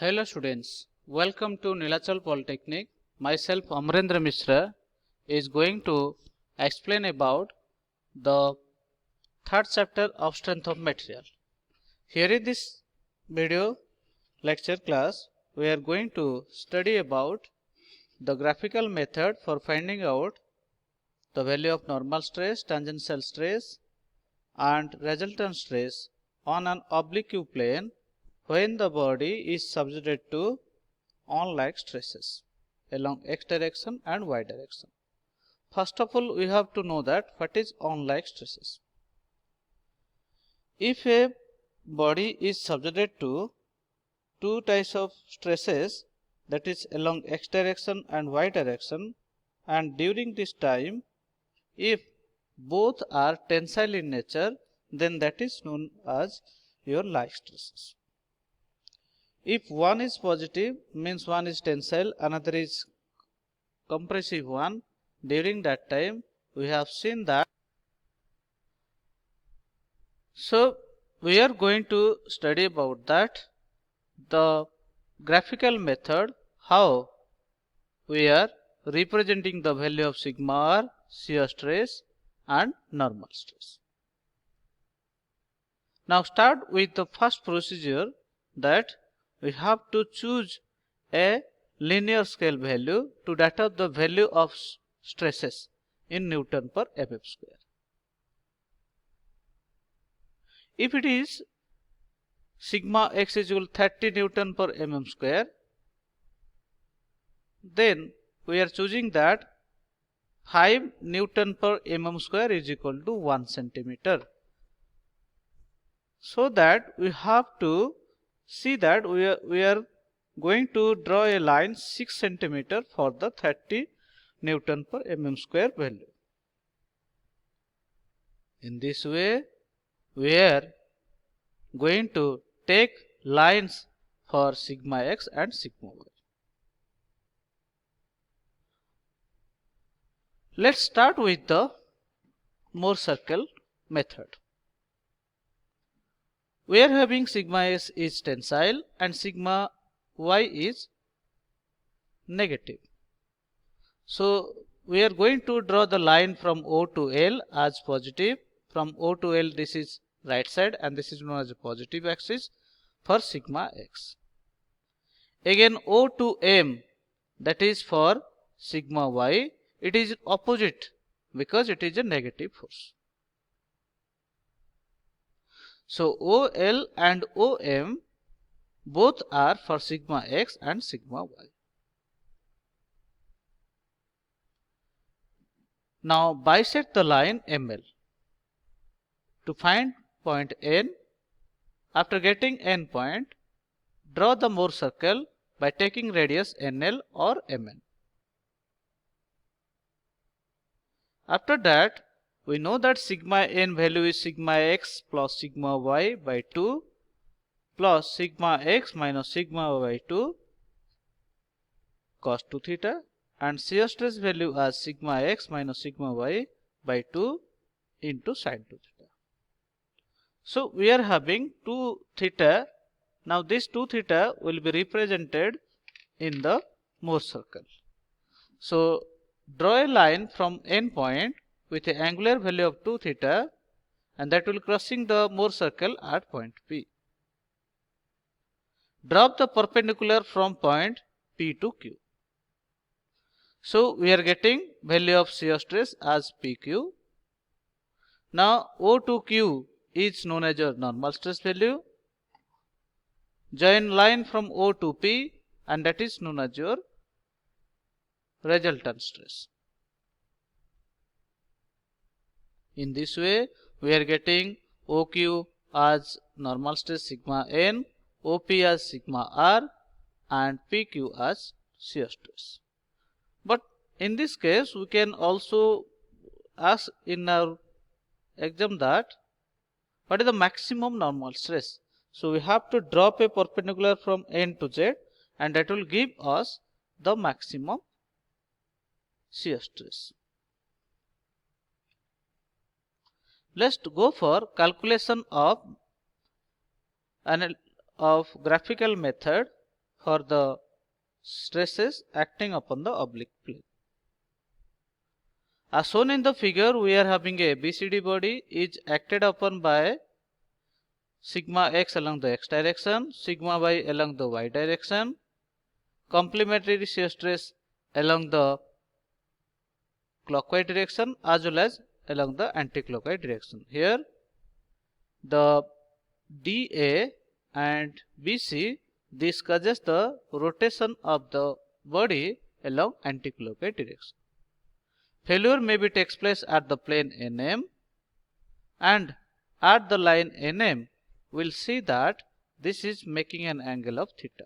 Hello students, welcome to Nilachal Polytechnic. Myself Amrendra Mishra is going to explain about the third chapter of strength of material. Here in this video lecture class, we are going to study about the graphical method for finding out the value of normal stress, tangential stress and resultant stress on an oblique plane when the body is subjected to on-like stresses along x direction and y direction. First of all, we have to know that what is on-like stresses. If a body is subjected to two types of stresses, that is along x direction and y direction, and during this time if both are tensile in nature, then that is known as your like stresses. If one is positive, means one is tensile, another is compressive one. During that time we have seen that. So we are going to study about that, the graphical method, how we are representing the value of sigma r, shear stress and normal stress. Now start with the first procedure, that we have to choose a linear scale value to data the value of stresses in Newton per mm square. If it is sigma x is equal to 30 Newton per mm square, then we are choosing that 5 Newton per mm square is equal to 1 centimeter. So that we have to see that we are going to draw a line 6 centimeter for the 30 Newton per mm square value. In this way, we are going to take lines for sigma x and sigma y. Let's start with the Mohr circle method. We are having sigma s is tensile and sigma y is negative. So we are going to draw the line from O to L as positive. From O to L, this is right side and this is known as a positive axis for sigma x. Again O to M, that is for sigma y, it is opposite because it is a negative force. So OL and OM both are for sigma x and sigma y. Now bisect the line ML. To find point N, after getting N point, draw the Mohr circle by taking radius NL or MN. After that, we know that sigma N value is sigma x plus sigma y by 2 plus sigma x minus sigma y by 2 cos 2 theta, and shear stress value as sigma x minus sigma y by 2 into sin 2 theta. So we are having 2 theta. Now this 2 theta will be represented in the Mohr circle. So draw a line from N point with an angular value of 2 theta, and that will crossing the Mohr circle at point P. Drop the perpendicular from point P to Q. So we are getting value of shear stress as PQ. Now O to Q is known as your normal stress value. Join line from O to P, and that is known as your resultant stress. In this way, we are getting OQ as normal stress sigma n, OP as sigma r, and PQ as shear stress. But in this case, we can also ask in our exam that what is the maximum normal stress. So we have to drop a perpendicular from N to Z, and that will give us the maximum shear stress. Let's go for calculation of graphical method for the stresses acting upon the oblique plane. As shown in the figure, we are having a BCD body is acted upon by sigma x along the x direction, sigma y along the y direction, complementary shear stress along the clockwise direction as well as along the anti-clockwise direction. Here the DA and BC, this causes the rotation of the body along anti-clockwise direction. Failure maybe takes place at the plane NM, and at the line NM we'll see that this is making an angle of theta.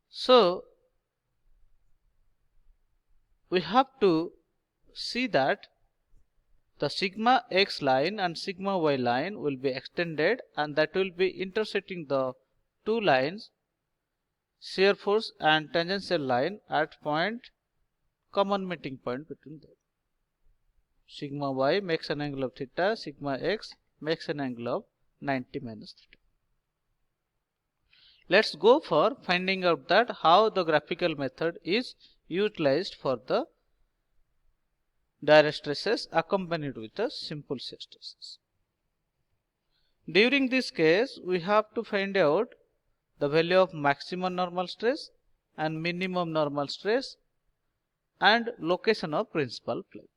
So we have to see that the sigma x line and sigma y line will be extended, and that will be intersecting the two lines, shear force and tangential line, at point common meeting point between them. Sigma y makes an angle of theta, sigma x makes an angle of 90 minus theta. Let's go for finding out that how the graphical method is utilized for the direct stresses accompanied with the simple shear stresses. During this case, we have to find out the value of maximum normal stress and minimum normal stress and location of principal plane.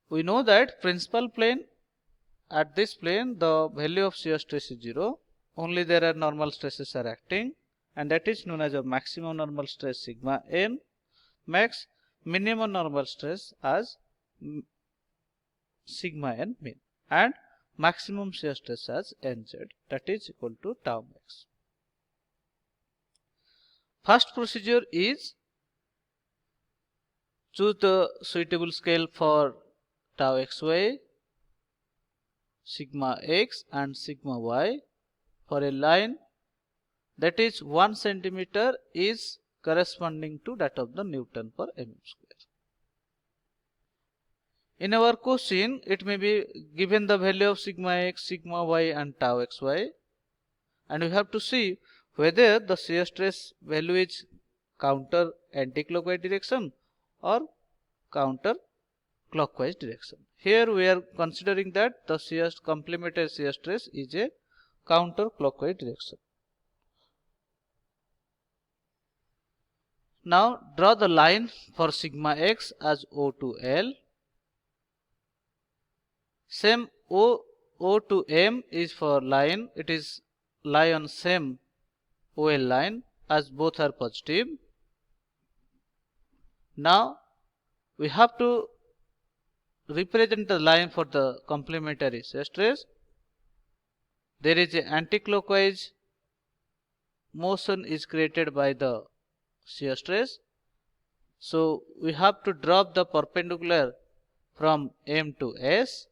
We know that principal plane, at this plane the value of shear stress is 0, only there are normal stresses are acting, and that is known as a maximum normal stress sigma n, max minimum normal stress as sigma n min, and maximum shear stress as nz, that is equal to tau max. First procedure is choose the suitable scale for tau xy, sigma x and sigma y for a line that is 1 centimeter is corresponding to that of the Newton per mm square. In our question, it may be given the value of sigma x, sigma y and tau xy, and we have to see whether the shear stress value is counter anti-clockwise direction or counter clockwise direction. Here we are considering that the complementary shear stress is a counter clockwise direction. Now draw the line for sigma x as O to L. Same O to M is for line, it is lie on same OL line as both are positive. Now we have to represent the line for the complementary shear stress. There is an anti-clockwise motion is created by the shear stress. So we have to drop the perpendicular from M to S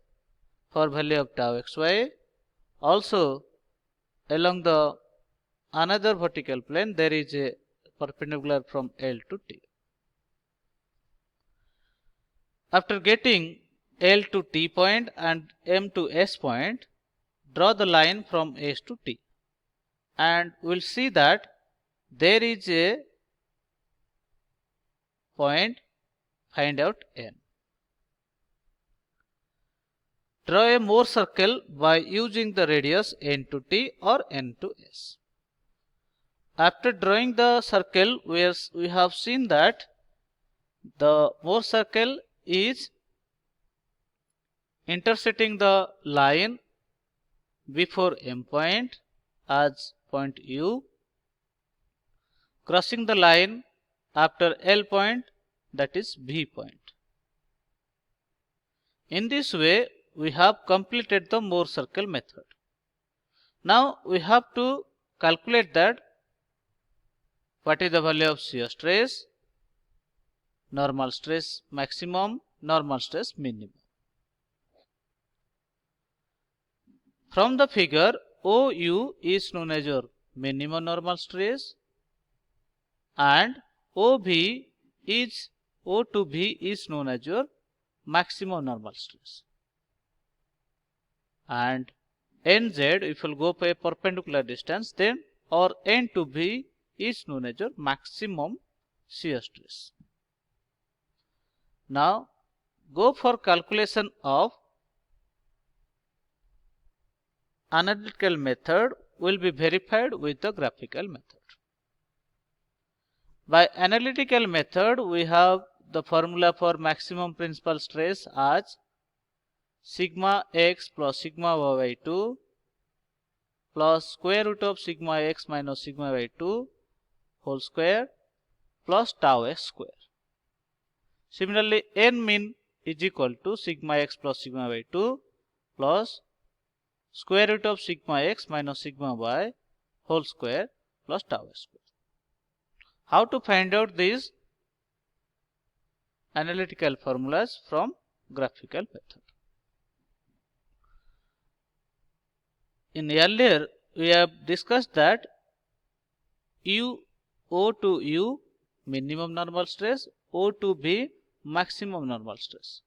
for value of tau xy. Also along the another vertical plane there is a perpendicular from L to T. After getting L to T point and M to S point, draw the line from S to T, and we will see that there is a point, find out N. Draw a more circle by using the radius N to T or N to S. After drawing the circle, we have seen that the more circle is intersecting the line before M point as point U, crossing the line after L point, that is B point. In this way we have completed the more circle method. Now we have to calculate that what is the value of shear stress, normal stress maximum, normal stress minimum. From the figure, OU is known as your minimum normal stress, and OB is O to B is known as your maximum normal stress, and nz, if you will go for a perpendicular distance, then our n to b is known as your maximum shear stress. Now go for calculation of analytical method will be verified with the graphical method. By analytical method, we have the formula for maximum principal stress as sigma x plus sigma y by 2 plus square root of sigma x minus sigma y by 2 whole square plus tau x square. Similarly, n min is equal to sigma x plus sigma by 2 plus square root of sigma x minus sigma y whole square plus tau x square. How to find out these analytical formulas from graphical method? In earlier, we have discussed that O to U minimum normal stress, O to B maximum normal stress.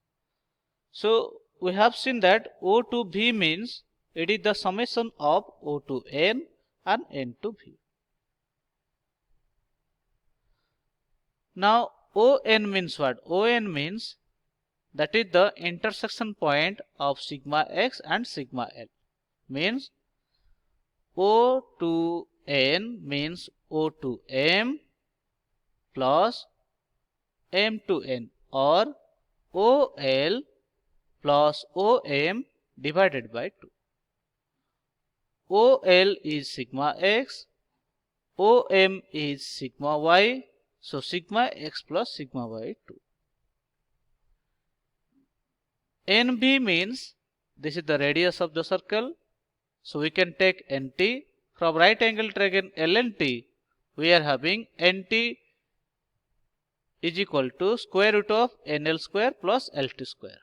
So we have seen that O to B means it is the summation of O to N and N to V. Now ON means what? ON means that is the intersection point of sigma x and sigma L. Means O to N means O to M plus M to N, or OL plus OM divided by 2. OL is sigma x, OM is sigma y, so sigma x plus sigma y 2. NB means this is the radius of the circle, so we can take NT. From right angle triangle LNT, we are having NT is equal to square root of NL square plus LT square.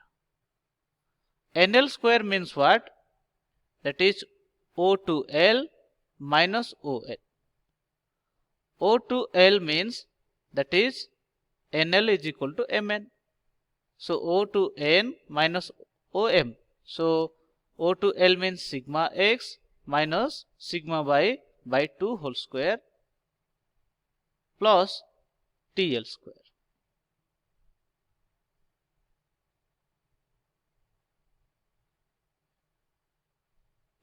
NL square means what? That is O to L minus OL. O to L means that is NL is equal to Mn. So O to N minus OM. So O to L means sigma x minus sigma y by 2 whole square plus TL square.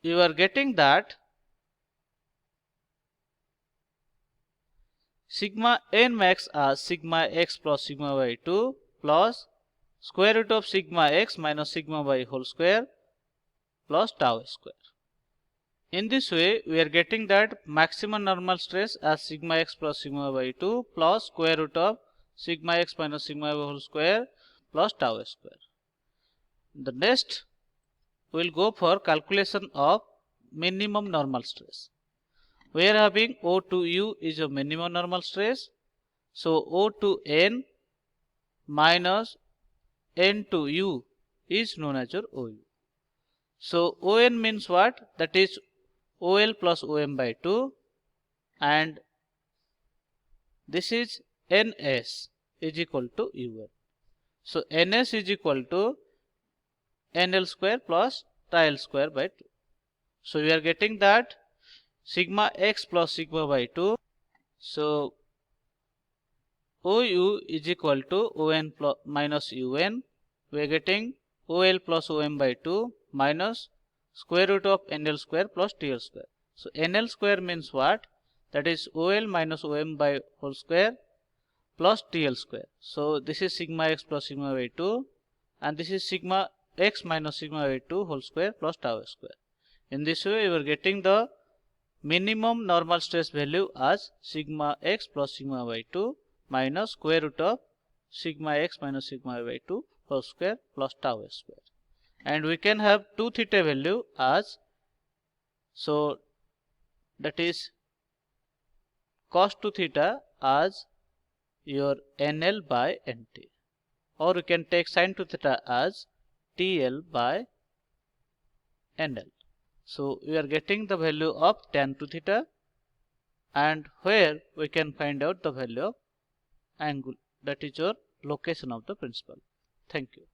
You are getting that sigma n max as sigma x plus sigma y 2 plus square root of sigma x minus sigma y whole square plus tau square. In this way, we are getting that maximum normal stress as sigma x plus sigma y 2 plus square root of sigma x minus sigma y whole square plus tau square. The next, we will go for calculation of minimum normal stress. We are having O to U is a minimum normal stress. So O to N minus N to U is known as your OU. So ON means what? That is OL plus OM by 2, and this is NS is equal to UN. So NS is equal to NL square plus TIL square by 2. So we are getting that sigma x plus sigma by 2. So OU is equal to ON plus minus UN. We are getting OL plus OM by 2 minus square root of NL square plus TL square. So NL square means what? That is OL minus OM by whole square plus TL square. So this is sigma x plus sigma by 2, and this is sigma x minus sigma by 2 whole square plus tau square. In this way, we are getting the minimum normal stress value as sigma x plus sigma by 2 minus square root of sigma x minus sigma by 2 whole square plus tau square. And we can have 2 theta value as, so that is cos 2 theta as your NL by NT, or you can take sin 2 theta as TL by NL. So we are getting the value of tan 2 theta, and where we can find out the value of angle, that is your location of the principal. Thank you.